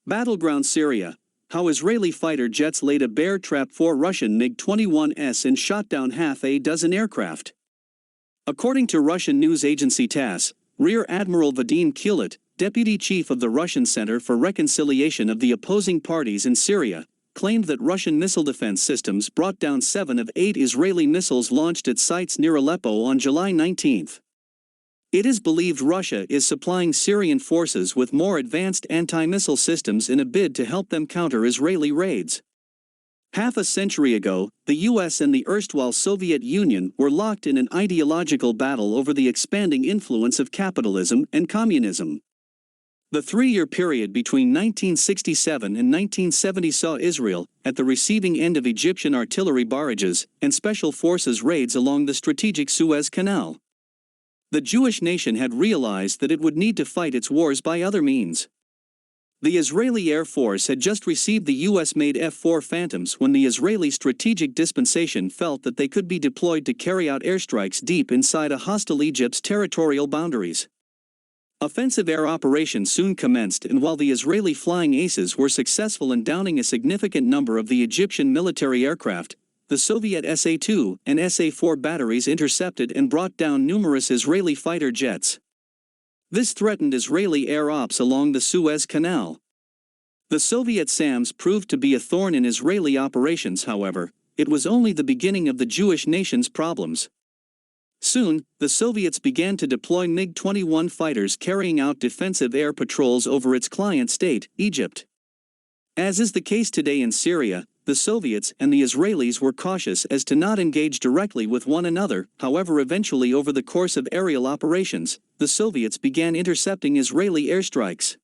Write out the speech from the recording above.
Battleground Syria. How Israeli fighter jets laid a bear trap for Russian MiG 21s and shot down half a dozen aircraft. According to Russian news agency TASS, Rear Admiral Vadim Kulit, deputy chief of the Russian Center for Reconciliation of the Opposing Parties in Syria, claimed that Russian missile defense systems brought down 7 of 8 Israeli missiles launched at sites near Aleppo on July 19. It is believed Russia is supplying Syrian forces with more advanced anti-missile systems in a bid to help them counter Israeli raids. Half a century ago, the US and the erstwhile Soviet Union were locked in an ideological battle over the expanding influence of capitalism and communism. The 3-year period between 1967 and 1970 saw Israel at the receiving end of Egyptian artillery barrages and special forces raids along the strategic Suez Canal. The Jewish nation had realized that it would need to fight its wars by other means. The Israeli Air Force had just received the US-made F-4 Phantoms when the Israeli Strategic Dispensation felt that they could be deployed to carry out airstrikes deep inside a hostile Egypt's territorial boundaries. Offensive air operations soon commenced, and while the Israeli Flying Aces were successful in downing a significant number of the Egyptian military aircraft, the Soviet SA-2 and SA-4 batteries intercepted and brought down numerous Israeli fighter jets. This threatened Israeli air ops along the Suez Canal. The Soviet SAMs proved to be a thorn in Israeli operations. However, it was only the beginning of the Jewish nation's problems. Soon, the Soviets began to deploy MiG 21 fighters carrying out defensive air patrols over its client state, Egypt. As is the case today in Syria, the Soviets and the Israelis were cautious as to not engage directly with one another. However, eventually over the course of aerial operations, the Soviets began intercepting Israeli airstrikes.